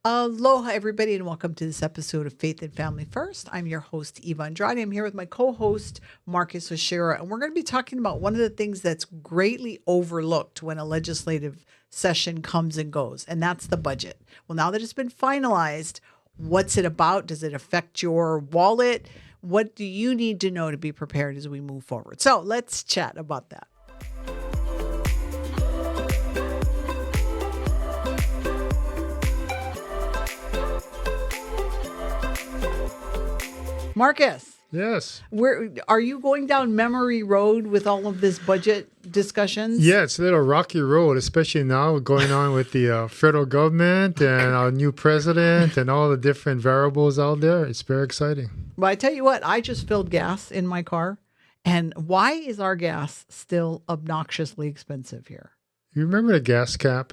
Aloha, everybody, and welcome to this episode of Faith and Family First. I'm your host, Eva Andrade. I'm here with my co-host, Marcus Oshira, and we're going to be talking about one of the things that's greatly overlooked when a legislative session comes and goes, and that's the budget. Well, now that it's been finalized, what's it about? Does it affect your wallet? What do you need to know to be prepared as we move forward? So let's chat about that. Marcus. Yes. Where are you going down memory road with all of this budget discussions? Yeah, it's a little rocky road, especially now going on with the federal government and our new president and all the different variables out there. It's very exciting. Well, I tell you what, I just filled gas in my car. And why is our gas still obnoxiously expensive here? You remember the gas cap?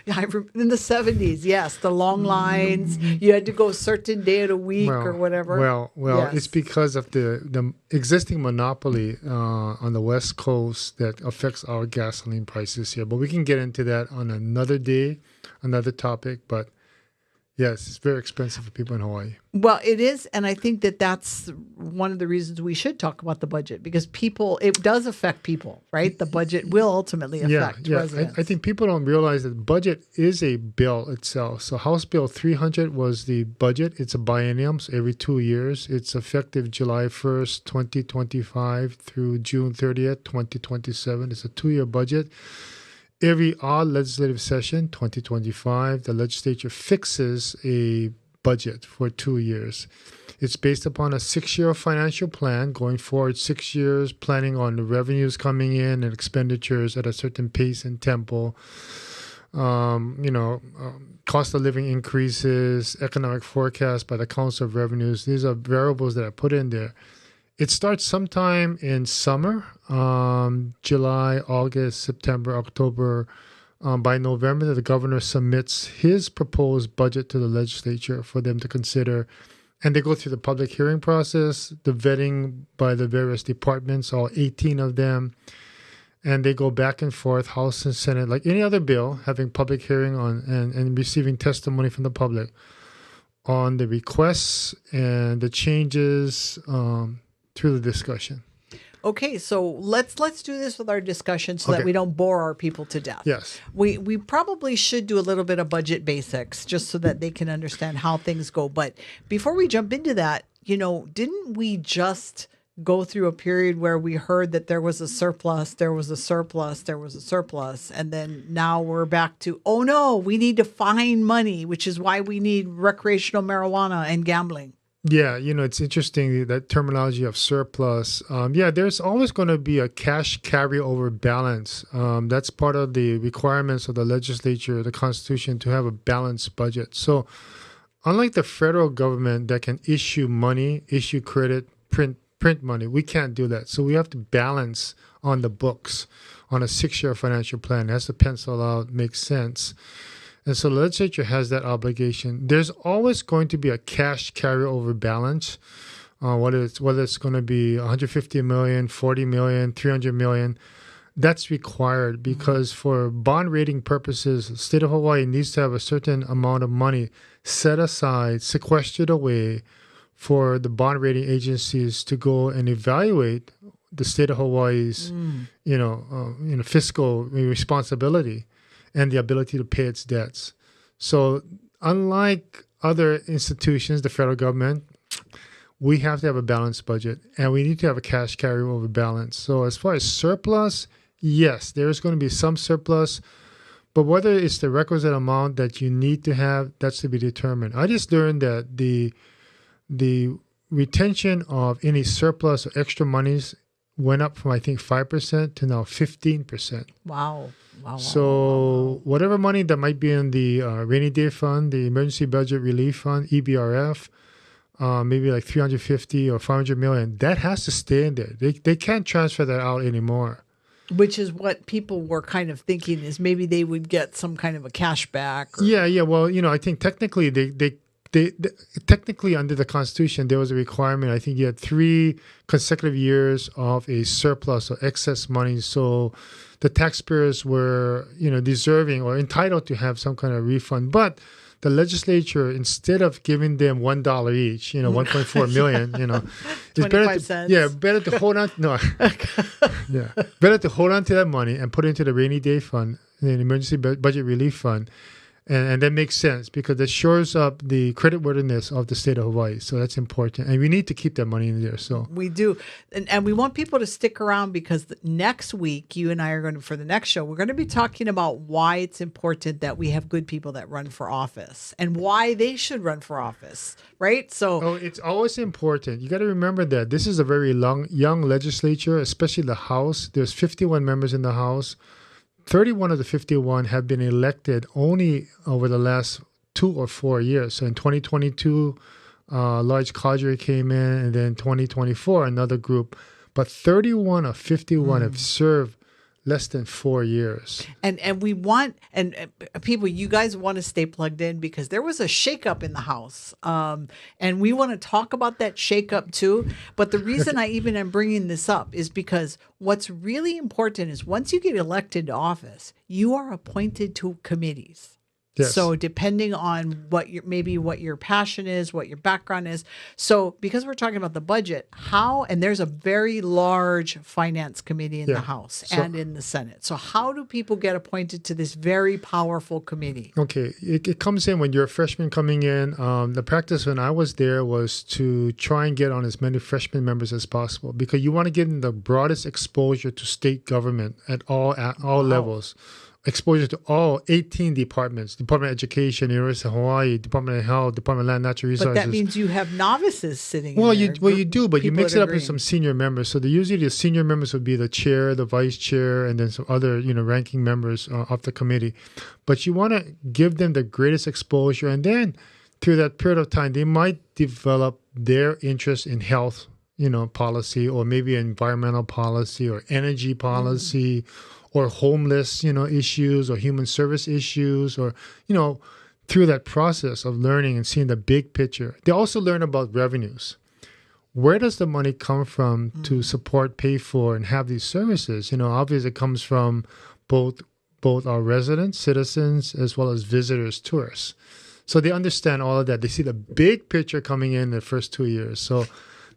Yeah, in the 70s, yes, the long lines. You had to go a certain day of the week or whatever. Well, yes. It's because of the existing monopoly on the West Coast that affects our gasoline prices here. But we can get into that on another day, another topic. But yes, it's very expensive for people in Hawaii. Well, it is. And I think that that's one of the reasons we should talk about the budget, because it does affect people, right? The budget will ultimately affect residents. I think people don't realize that budget is a bill itself. So House Bill 300 was the budget. It's a biennium, so every 2 years. It's effective July 1st, 2025 through June 30th, 2027. It's a 2-year budget. Every odd legislative session, 2025, the legislature fixes a budget for 2 years. It's based upon a 6-year financial plan, going forward 6 years, planning on the revenues coming in and expenditures at a certain pace and tempo. Cost of living increases, economic forecast by the Council of Revenues. These are variables that are put in there. It starts sometime in summer, July, August, September, October. By November, the governor submits his proposed budget to the legislature for them to consider. And they go through the public hearing process, the vetting by the various departments, all 18 of them. And they go back and forth, House and Senate, like any other bill, having public hearing on and receiving testimony from the public on the requests and the changes through the discussion. Okay, so let's do this with our discussion so that we don't bore our people to death. Yes. We probably should do a little bit of budget basics just so that they can understand how things go. But before we jump into that, didn't we just go through a period where we heard that there was a surplus, and then now we're back to, oh no, we need to find money, which is why we need recreational marijuana and gambling. Yeah, it's interesting, that terminology of surplus. There's always going to be a cash carryover balance. That's part of the requirements of the legislature, the Constitution, to have a balanced budget. So unlike the federal government that can issue money, issue credit, print money, we can't do that. So we have to balance on the books on a 6-year financial plan. It has to pencil out, make sense. And so the legislature has that obligation. There's always going to be a cash carryover balance, whether it's going to be $150 million, $40 million, $300 million. That's required because for bond rating purposes, the state of Hawaii needs to have a certain amount of money set aside, sequestered away for the bond rating agencies to go and evaluate the state of Hawaii's, fiscal responsibility and the ability to pay its debts. So unlike other institutions, the federal government, we have to have a balanced budget and we need to have a cash carryover balance. So as far as surplus, yes, there is going to be some surplus, but whether it's the requisite amount that you need to have, that's to be determined. I just learned that the retention of any surplus or extra monies went up from, I think, 5% to now 15%. Wow. So whatever money that might be in the rainy day fund, the emergency budget relief fund, EBRF, maybe like 350 or 500 million, that has to stay in there. They can't transfer that out anymore. Which is what people were kind of thinking, is maybe they would get some kind of a cash back. Yeah. Well, I think technically technically under the Constitution, there was a requirement. I think you had 3 consecutive years of a surplus or excess money. So the taxpayers were, deserving or entitled to have some kind of refund. But the legislature, instead of giving them $1 each, 1.4 million, it's better cents. better to hold on. No, better to hold on to that money and put it into the rainy day fund, the emergency budget relief fund. And that makes sense because it shores up the creditworthiness of the state of Hawaii. So that's important. And we need to keep that money in there. So we do. And we want people to stick around because next week, you and I are going to, for the next show, we're going to be talking about why it's important that we have good people that run for office and why they should run for office, right? So it's always important. You got to remember that this is a very young legislature, especially the House. There's 51 members in the House. 31 of the 51 have been elected only over the last 2 or 4 years. So in 2022, large cadre came in, and then 2024, another group. But 31 of 51 have served less than 4 years. And we want, and people, you guys want to stay plugged in because there was a shakeup in the House. And we want to talk about that shakeup too. But the reason I even am bringing this up is because what's really important is once you get elected to office, you are appointed to committees. Yes. So depending on what your passion is, what your background is. So because we're talking about the budget, and there's a very large finance committee in the House and in the Senate. So how do people get appointed to this very powerful committee? Okay. It comes in when you're a freshman coming in. The practice when I was there was to try and get on as many freshman members as possible because you want to give them the broadest exposure to state government at all levels. Exposure to all 18 departments, Department of Education, University of Hawaii, Department of Health, Department of Land, Natural Resources. But that means you have novices sitting well, in there. You do, but you mix it up with some senior members. So usually the senior members would be the chair, the vice chair, and then some other, ranking members of the committee. But you want to give them the greatest exposure. And then through that period of time, they might develop their interest in health, policy, or maybe environmental policy or energy policy, or homeless, issues or human service issues, or, through that process of learning and seeing the big picture. They also learn about revenues. Where does the money come from to support, pay for, and have these services? Obviously it comes from both our residents, citizens, as well as visitors, tourists. So they understand all of that. They see the big picture coming in the first 2 years. So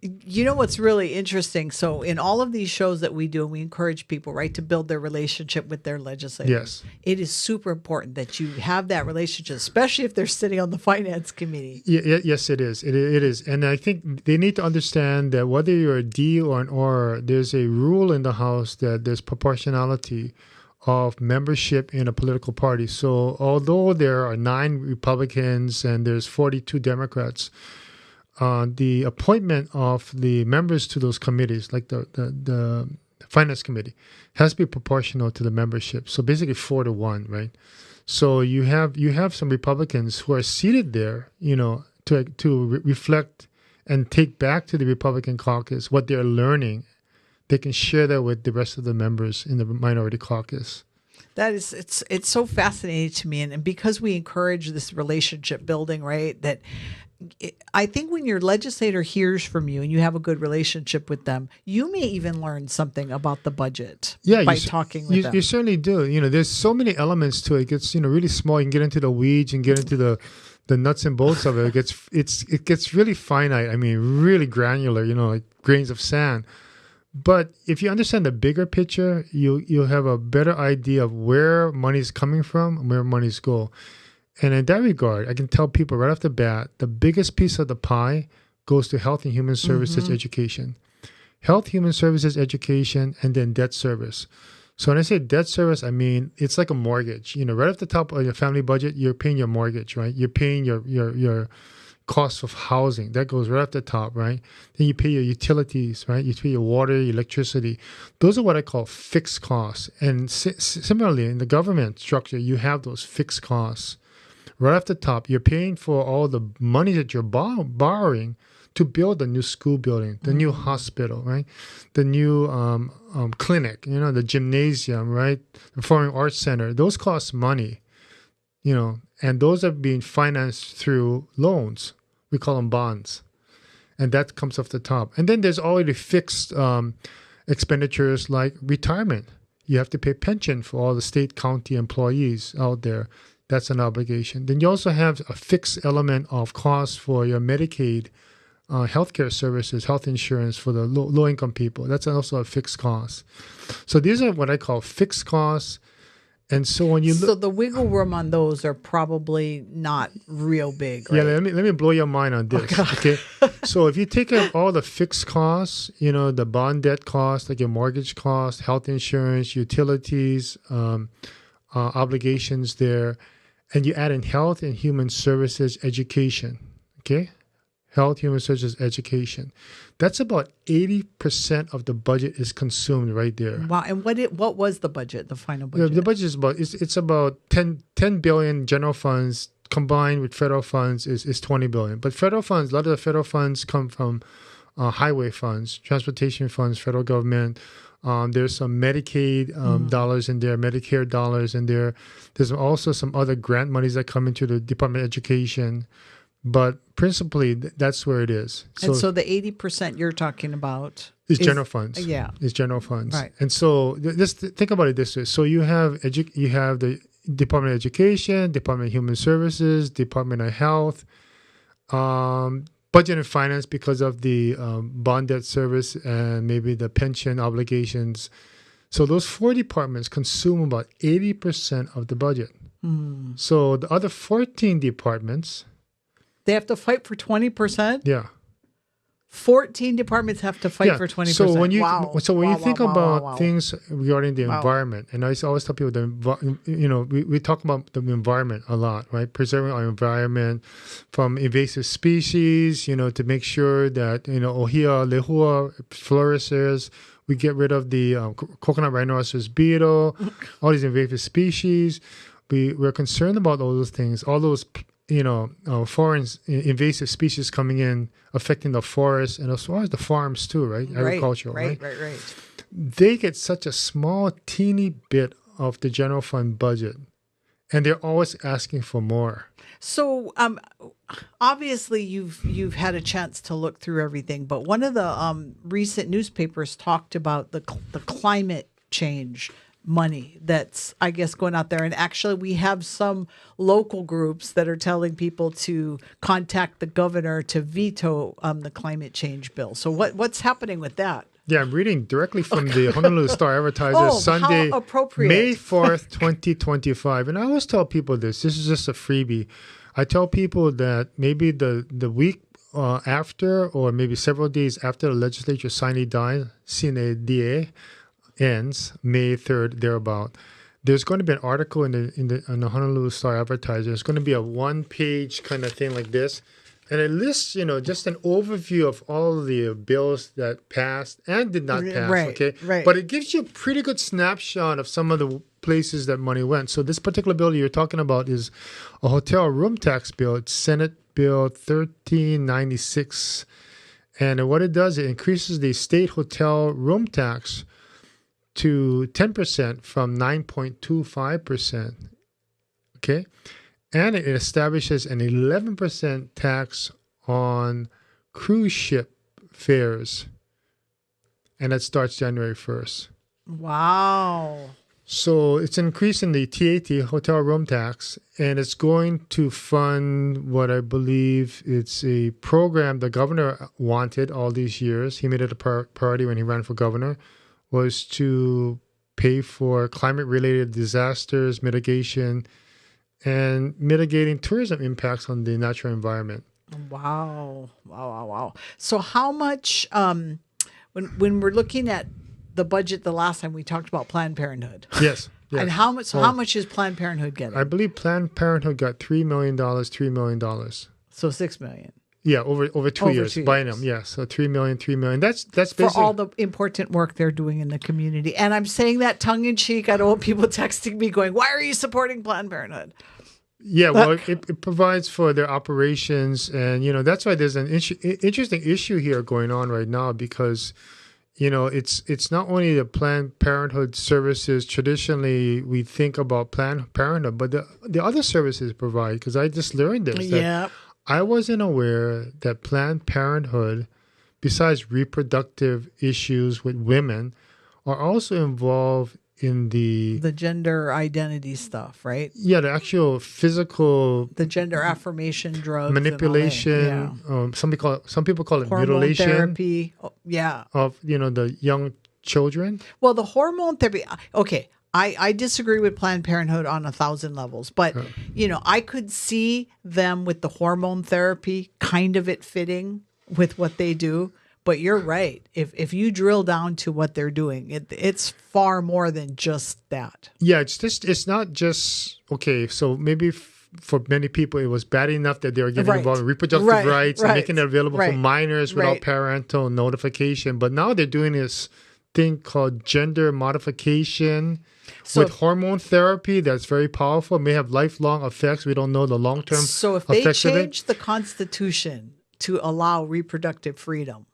you know what's really interesting? So in all of these shows that we do, and we encourage people, right, to build their relationship with their legislators. Yes. It is super important that you have that relationship, especially if they're sitting on the finance committee. Yes, it is. It is. And I think they need to understand that whether you're a D or an R, there's a rule in the House that there's proportionality of membership in a political party. So although there are 9 Republicans and there's 42 Democrats, the appointment of the members to those committees, like the finance committee, has to be proportional to the membership. So basically 4-1, right? So you have some Republicans who are seated there, to reflect and take back to the Republican caucus what they're learning. They can share that with the rest of the members in the minority caucus. That is, it's so fascinating to me, and because we encourage this relationship building, right? That I think when your legislator hears from you and you have a good relationship with them, you may even learn something about the budget by talking with them. You certainly do. There's so many elements to it. It gets really small. You can get into the weeds and get into the nuts and bolts of it. It gets really finite. I mean, really granular. Like grains of sand. But if you understand the bigger picture, you'll have a better idea of where money's coming from and where money's go. And in that regard, I can tell people right off the bat, the biggest piece of the pie goes to health and human services education. Health, human services, education, and then debt service. So when I say debt service, I mean, it's like a mortgage. Right off the top of your family budget, you're paying your mortgage, right? You're paying your cost of housing. That goes right off the top, right? Then you pay your utilities, right? You pay your water, your electricity. Those are what I call fixed costs. And similarly, in the government structure, you have those fixed costs. Right off the top, you're paying for all the money that you're borrowing to build the new school building, the new hospital, right? The new clinic, the gymnasium, right? The Performing Arts Center. Those cost money, and those are being financed through loans. We call them bonds. And that comes off the top. And then there's already fixed expenditures like retirement. You have to pay pension for all the state, county employees out there. That's an obligation. Then you also have a fixed element of cost for your Medicaid healthcare services, health insurance for the low-income people. That's also a fixed cost. So these are what I call fixed costs. And so when you look, so the wiggle room on those are probably not real big, right? yeah, let me blow your mind on this. Okay. So if you take out all the fixed costs, the bond debt costs, like your mortgage costs, health insurance, utilities, obligations there, and you add in health and human services, education. Okay. Health, human services, education. That's about 80% of the budget is consumed right there. Wow. And what was the budget, the final budget? The budget is about 10 billion. General funds combined with federal funds is 20 billion. But federal funds, a lot of the federal funds come from highway funds, transportation funds, federal government. There's some Medicaid dollars in there, Medicare dollars in there. There's also some other grant monies that come into the Department of Education. But principally, that's where it is. And so the 80% you're talking about is general funds. Yeah, is general funds. Right. And so just think about it this way. So you have the Department of Education, Department of Human Services, Department of Health, Budget and Finance because of the bond debt service and maybe the pension obligations. So those 4 departments consume about 80% of the budget. So the other 14 departments, they have to fight for 20%? Yeah. 14 departments have to fight for 20%. So when you Wow, think wow, about wow. things regarding the environment, and I always tell people we talk about the environment a lot, right? Preserving our environment from invasive species, to make sure that ohia lehua flourishes. We get rid of the coconut rhinoceros beetle, all these invasive species. We're concerned about all those things, all those foreign invasive species coming in, affecting the forest and as well as the farms too, right? Agriculture, right? Right. They get such a small, teeny bit of the general fund budget, and they're always asking for more. So, obviously, you've had a chance to look through everything, but one of the recent newspapers talked about the climate change money that's, I guess, going out there. And actually, we have some local groups that are telling people to contact the governor to veto the climate change bill. So what's happening with that? Yeah, I'm reading directly from the Honolulu Star Advertiser, Sunday, how appropriate. May 4th, 2025. And I always tell people this is just a freebie. I tell people that maybe the week after or maybe several days after the legislature sine die ends, May 3rd, thereabout, there's going to be an article in the Honolulu Star Advertiser. It's going to be a one-page kind of thing like this. And it lists, just an overview of all the bills that passed and did not pass, okay? Right. But it gives you a pretty good snapshot of some of the places that money went. So this particular bill you're talking about is a hotel room tax bill. It's Senate Bill 1396. And what it does, it increases the state hotel room tax to 10% from 9.25%, okay? And it establishes an 11% tax on cruise ship fares. And that starts January 1st. Wow. So it's an increase in the TAT, hotel room tax, and it's going to fund what I believe it's a program the governor wanted all these years. He made it a priority when he ran for governor, was to pay for climate-related disasters, mitigation, and mitigating tourism impacts on the natural environment. Wow. So how much, when we're looking at the budget the last time we talked about Planned Parenthood. Yes. And how much is Planned Parenthood getting? I believe Planned Parenthood got $3 million. So $6 million. Yeah, over 2 years, buying them. Yeah, so $3 million. That's basically for all the important work they're doing in the community. And I'm saying that tongue in cheek. I don't want people texting me going, "Why are you supporting Planned Parenthood?" Yeah, well, it provides for their operations, and that's why there's an interesting issue here going on right now because it's not only the Planned Parenthood services. Traditionally, we think about Planned Parenthood, but the other services provide. Because I just learned this. Yeah. I wasn't aware that Planned Parenthood, besides reproductive issues with women, are also involved The gender identity stuff, right? yeah, the actual physical The gender affirmation drugs, manipulation. Some people call it hormone mutilation therapy. Oh, yeah. of the young children. Well, the hormone therapy. Okay, I disagree with Planned Parenthood on 1,000 levels, but I could see them with the hormone therapy, kind of it fitting with what they do. But you're right. If you drill down to what they're doing, it's far more than just that. Yeah, it's not just okay. So maybe for many people, it was bad enough that they were getting involved in reproductive rights and making it available for minors without parental notification. But now they're doing this thing called gender modification with hormone therapy that's very powerful. It may have lifelong effects. We don't know the long-term effects of it. So if they change the Constitution to allow reproductive freedom,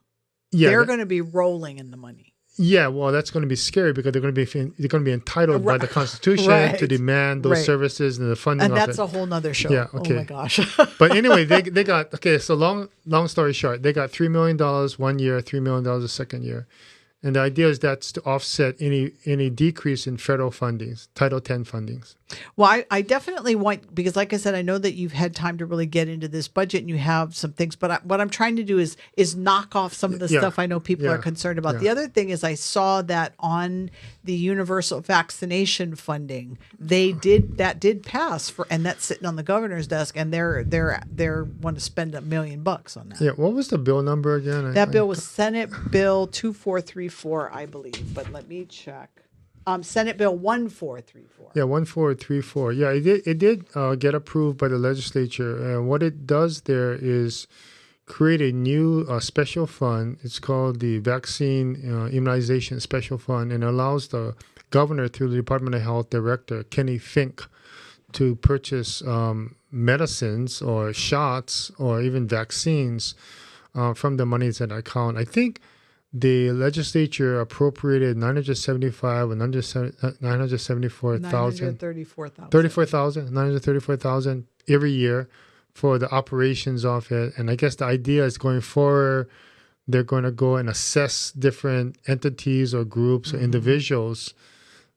they're going to be rolling in the money. Yeah, well, that's going to be scary because they're going to be entitled by the Constitution to demand those services and the funding. And that's a whole nother show. Yeah, okay. Oh my gosh. But anyway, they got So long story short, they got $3 million 1 year, $3 million the second year. And the idea is that's to offset any decrease in federal fundings, Title X fundings. Well, I definitely want, because like I said, I know that you've had time to really get into this budget and you have some things, but what I'm trying to do is knock off some of the stuff I know people are concerned about. The other thing is I saw that on the universal vaccination funding, that did pass and that's sitting on the governor's desk, and they're want to spend $1 million on that. Yeah, what was the bill number again? That bill was Senate Bill 2434, I believe, but let me check. Senate Bill 1434. Yeah, 1434. Yeah, it did get approved by the legislature. And what it does there is create a new special fund. It's called the Vaccine Immunization Special Fund, and allows the governor through the Department of Health Director, Kenny Fink, to purchase medicines or shots or even vaccines from the monies in that account. I think the legislature appropriated $934,000 every year for the operations of it. And I guess the idea is going forward, they're going to go and assess different entities or groups or individuals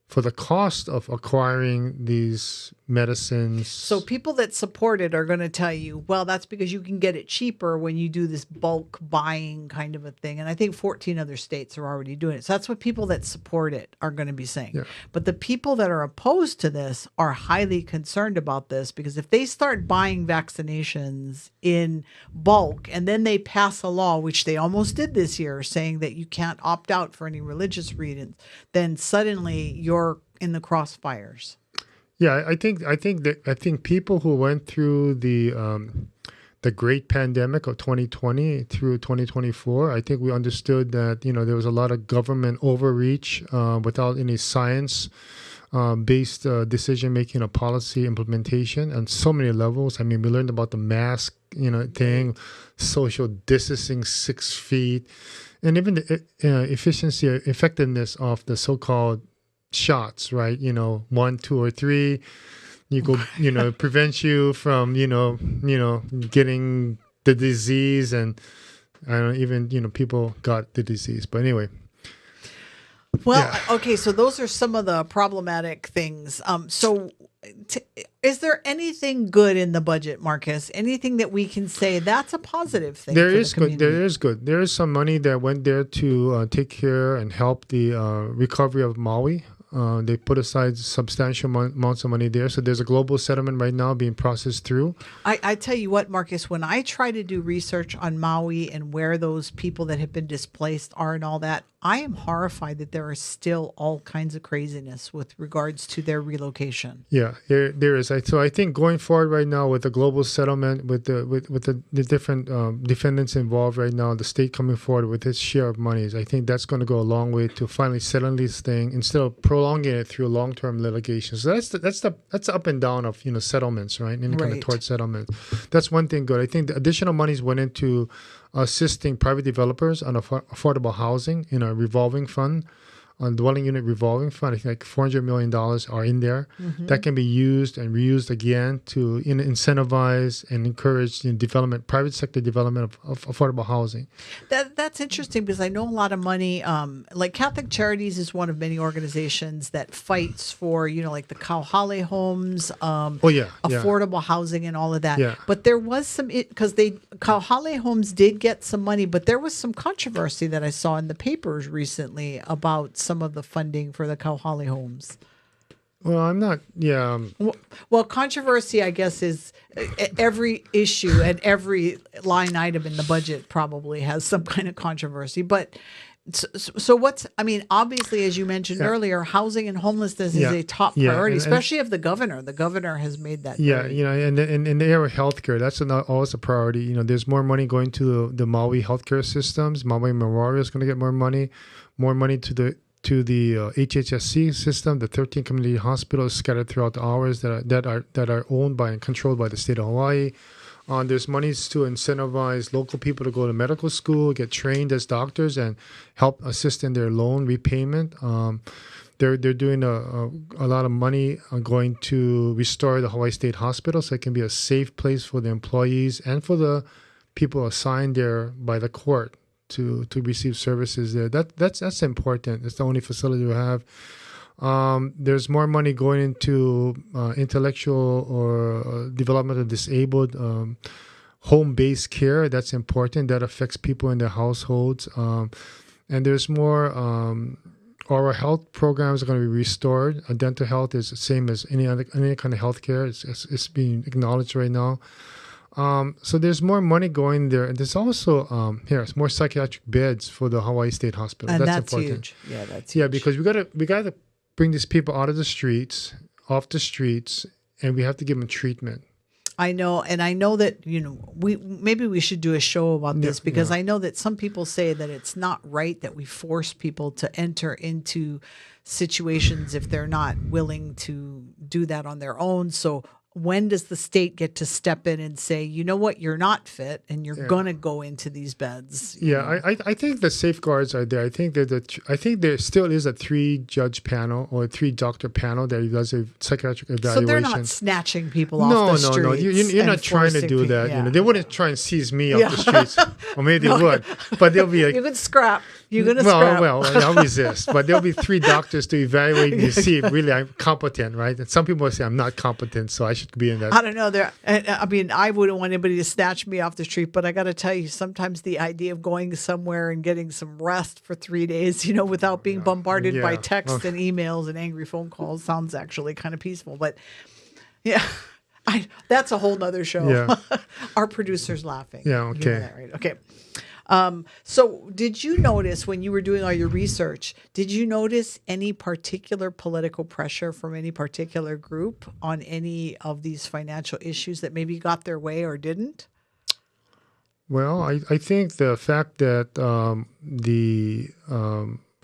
for the cost of acquiring these medicines. So people that support it are going to tell you, well, that's because you can get it cheaper when you do this bulk buying kind of a thing. And I think 14 other states are already doing it. So that's what people that support it are going to be saying. Yeah. But the people that are opposed to this are highly concerned about this, because if they start buying vaccinations in bulk and then they pass a law, which they almost did this year, saying that you can't opt out for any religious reasons, then suddenly you're in the crossfires. Yeah, I think people who went through the great pandemic of 2020 through 2024, I think we understood that there was a lot of government overreach without any science based decision making or policy implementation on so many levels. I mean, we learned about the mask thing, social distancing 6 feet, and even the effectiveness of the so-called shots, right? 1, 2, or 3, you go, prevent you from, getting the disease, and I don't know, even, people got the disease. But anyway. Well, okay, so those are some of the problematic things. Is there anything good in the budget, Marcus? Anything that we can say that's a positive thing? There is good. There is some money that went there to take care and help the recovery of Maui. They put aside substantial amounts of money there. So there's a global settlement right now being processed through. I tell you what, Marcus, when I try to do research on Maui and where those people that have been displaced are and all that, I am horrified that there are still all kinds of craziness with regards to their relocation. Yeah, there is. So I think going forward right now with the global settlement, with the different defendants involved right now, the state coming forward with its share of monies, I think that's going to go a long way to finally settling this thing instead of prolonging it through long-term litigation. So that's the up and down of settlements, right? Any kind of tort settlement. That's one thing good. I think the additional monies went into assisting private developers on affordable housing in a revolving fund. dwelling unit revolving fund. I think like $400 million are in there that can be used and reused again to incentivize and encourage development, private sector development of affordable housing. That's interesting because I know a lot of money, like Catholic Charities is one of many organizations that fights for, like the Kauhale homes, affordable housing and all of that. Yeah. But there was some, because Kauhale homes did get some money, but there was some controversy that I saw in the papers recently about some of the funding for the Kauhale homes. Well, I'm not, Well, controversy, I guess, is every issue and every line item in the budget probably has some kind of controversy. But so obviously, as you mentioned earlier, housing and homelessness is a top priority, especially of the governor. The governor has made that. And in the area of healthcare, that's always a priority. There's more money going to the Maui healthcare systems. Maui Memorial is going to get more money to the HHSC system, the 13 community hospitals scattered throughout the hours that are owned by and controlled by the state of Hawaii. There's monies to incentivize local people to go to medical school, get trained as doctors, and help assist in their loan repayment. They're doing a lot of money going to restore the Hawaii State Hospital so it can be a safe place for the employees and for the people assigned there by the court to receive services there. That's important. It's the only facility we have. There's more money going into intellectual or development of disabled home-based care. That's important. That affects people in their households. And there's more oral health programs are going to be restored. Dental health is the same as any kind of health care. It's being acknowledged right now. So there's more money going there, and there's also it's more psychiatric beds for the Hawaii State Hospital. And that's important. Huge. Yeah, that's huge. Yeah, because we gotta bring these people off the streets, and we have to give them treatment. I know, and I know that we should do a show about this because I know that some people say that it's not right that we force people to enter into situations if they're not willing to do that on their own. So when does the state get to step in and say, you know what, you're not fit and you're going to go into these beds? I think the safeguards are there. I think there still is a 3-judge panel or a 3-doctor panel that does a psychiatric evaluation. So they're not snatching people off the streets. No. You're not trying to do that. Yeah. They wouldn't try and seize me off the streets. Or maybe they would. But they'll be like... You can scrap. You're going to scrap. Well, I'll resist. But there'll be 3 doctors to evaluate me to see if really I'm competent, right? And some people say I'm not competent, so I should be in that. I don't know. I wouldn't want anybody to snatch me off the street, but I got to tell you, sometimes the idea of going somewhere and getting some rest for 3 days, without being bombarded by texts and emails and angry phone calls sounds actually kind of peaceful. But that's a whole nother show. Yeah. Our producer's laughing. Yeah. Okay. You know that, right? Okay. So did you notice when you were doing all your research, did you notice any particular political pressure from any particular group on any of these financial issues that maybe got their way or didn't? Well, I think the fact that the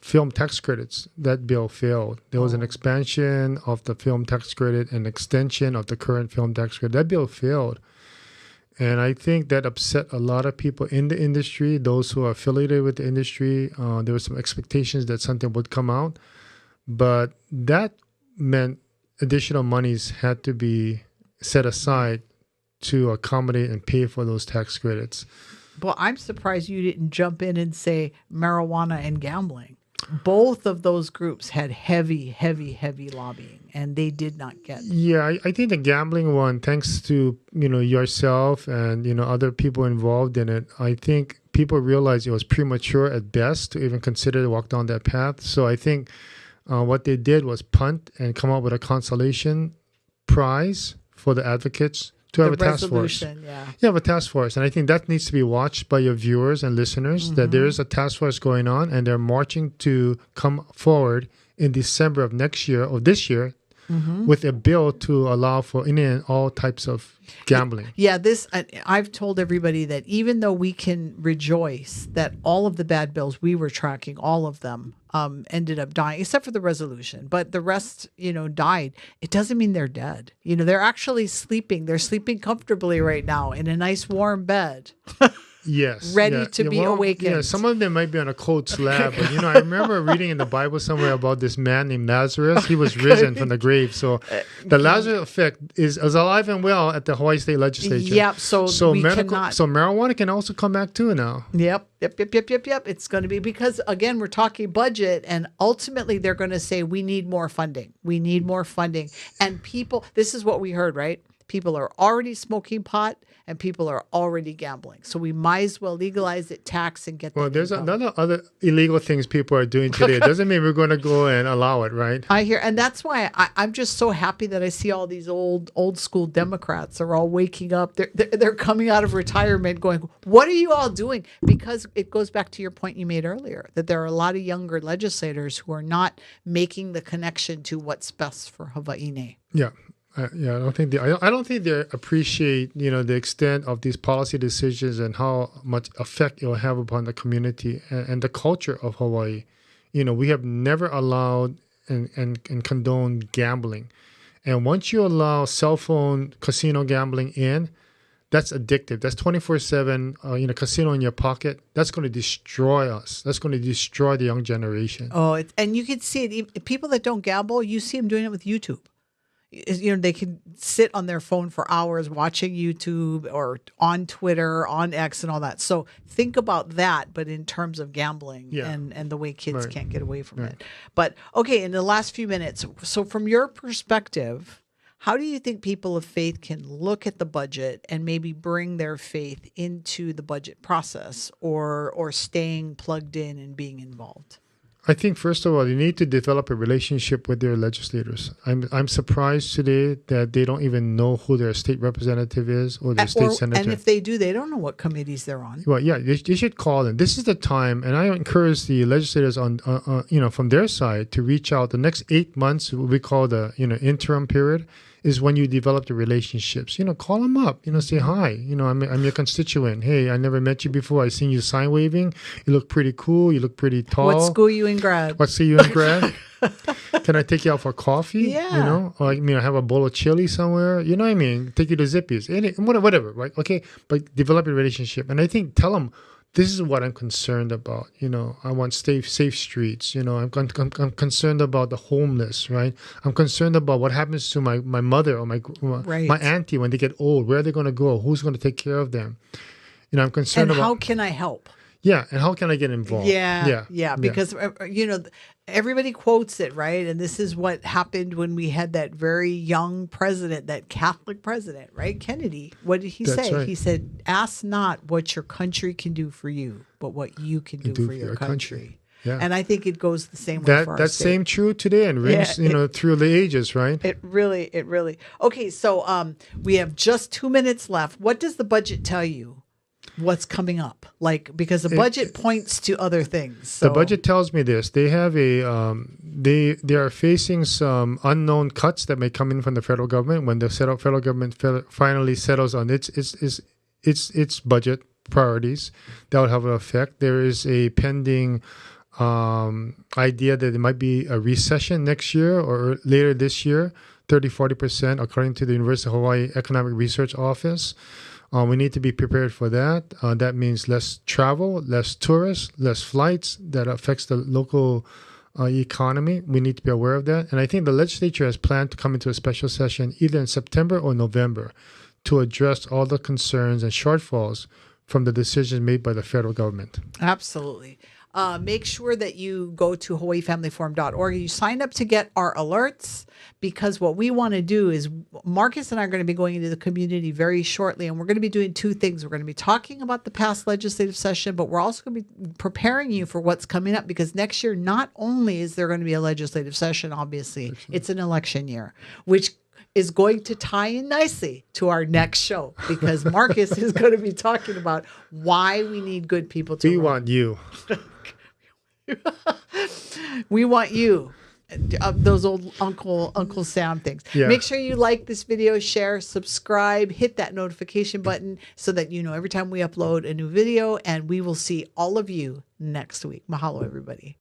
film tax credits, that bill failed. There was an expansion of the film tax credit and extension of the current film tax credit. That bill failed. And I think that upset a lot of people in the industry, those who are affiliated with the industry. There were some expectations that something would come out. But that meant additional monies had to be set aside to accommodate and pay for those tax credits. Well, I'm surprised you didn't jump in and say marijuana and gambling. Both of those groups had heavy lobbying, and they did not get it. Yeah, I think the gambling one, thanks to yourself and other people involved in it, I think people realized it was premature at best to even consider to walk down that path. So I think what they did was punt and come up with a consolation prize for the advocates to have a task force. Yeah, have a task force. And I think that needs to be watched by your viewers and listeners, that there is a task force going on and they're marching to come forward in December of next year or this year with a bill to allow for any and all types of gambling. Yeah, I've told everybody that even though we can rejoice that all of the bad bills we were tracking, all of them ended up dying, except for the resolution. But the rest, died. It doesn't mean they're dead. They're actually sleeping. They're sleeping comfortably right now in a nice warm bed. Yes. ready to be awakened. Yeah, some of them might be on a cold slab, but I remember reading in the Bible somewhere about this man named Lazarus. He was risen from the grave. So the Lazarus effect is alive and well at the Hawaii State Legislature. Yep. So marijuana can also come back too now. Yep. It's going to be, because again, we're talking budget, and ultimately they're going to say we need more funding. We need more funding. And people, this is what we heard, right? People are already smoking pot and people are already gambling. So we might as well legalize it, tax, and get. Well, there's other illegal things people are doing today. It doesn't mean we're going to go and allow it, right? I hear, and that's why I'm just so happy that I see all these old school Democrats are all waking up. They're coming out of retirement, going, "What are you all doing?" Because it goes back to your point you made earlier, that there are a lot of younger legislators who are not making the connection to what's best for Hawaii. Yeah. I don't think they appreciate the extent of these policy decisions and how much effect it will have upon the community and the culture of Hawaii. We have never allowed and condoned gambling, and once you allow cell phone casino gambling in, that's addictive. That's 24/7. Casino in your pocket. That's going to destroy us. That's going to destroy the young generation. Oh, and you can see it. People that don't gamble, you see them doing it with YouTube. They can sit on their phone for hours watching YouTube or on Twitter, on X, and all that. So think about that, but in terms of gambling and the way kids can't get away from it. But okay, in the last few minutes, so from your perspective, how do you think people of faith can look at the budget and maybe bring their faith into the budget process, or staying plugged in and being involved? I think, first of all, you need to develop a relationship with their legislators. I'm surprised today that they don't even know who their state representative is or their state senator. And if they do, they don't know what committees they're on. Well, yeah, they should call them. This is the time, and I encourage the legislators from their side to reach out. The next 8 months, what we call the interim period, is when you develop the relationships. Call them up. Say hi. I'm your constituent. Hey, I never met you before. I seen you sign waving. You look pretty cool. You look pretty tall. What school you in grad? What school you in grad? Can I take you out for coffee? Yeah. Or have a bowl of chili somewhere. You know what I mean? Take you to Zippy's. Whatever. Right? Okay. But develop a relationship, and I think tell them, this is what I'm concerned about. I want safe streets. I'm concerned about the homeless, right? I'm concerned about what happens to my mother or my auntie when they get old. Where are they going to go? Who's going to take care of them? I'm concerned about. And how can I help? Yeah, and how can I get involved? Yeah. Because everybody quotes it, right? And this is what happened when we had that very young president, that Catholic president, right? Kennedy. What did he say? Right. He said, "Ask not what your country can do for you, but what you can do for your country." Yeah. And I think it goes the same way for our that's state. Same true today and rings through the ages, right? It really. Okay, so we have just 2 minutes left. What does the budget tell you? What's coming up? Because the budget points to other things. So. The budget tells me this. They have they are facing some unknown cuts that may come in from the federal government when the federal government finally settles on its budget priorities. That would have an effect. There is a pending idea that there might be a recession next year or later this year, 30-40%, according to the University of Hawaii Economic Research Office. We need to be prepared for that. That means less travel, less tourists, less flights. That affects the local economy. We need to be aware of that. And I think the legislature has planned to come into a special session either in September or November to address all the concerns and shortfalls from the decisions made by the federal government. Absolutely. Make sure that you go to hawaiifamilyforum.org. You sign up to get our alerts, because what we want to do is, Marcus and I are going to be going into the community very shortly, and we're going to be doing two things. We're going to be talking about the past legislative session, but we're also going to be preparing you for what's coming up, because next year, not only is there going to be a legislative session, obviously, it's an election year, which is going to tie in nicely to our next show, because Marcus is going to be talking about why we need good people to run. We want you. We want you. Those old Uncle Sam things. Yeah. Make sure you like this video, share, subscribe, hit that notification button so that you know every time we upload a new video, and we will see all of you next week. Mahalo, everybody.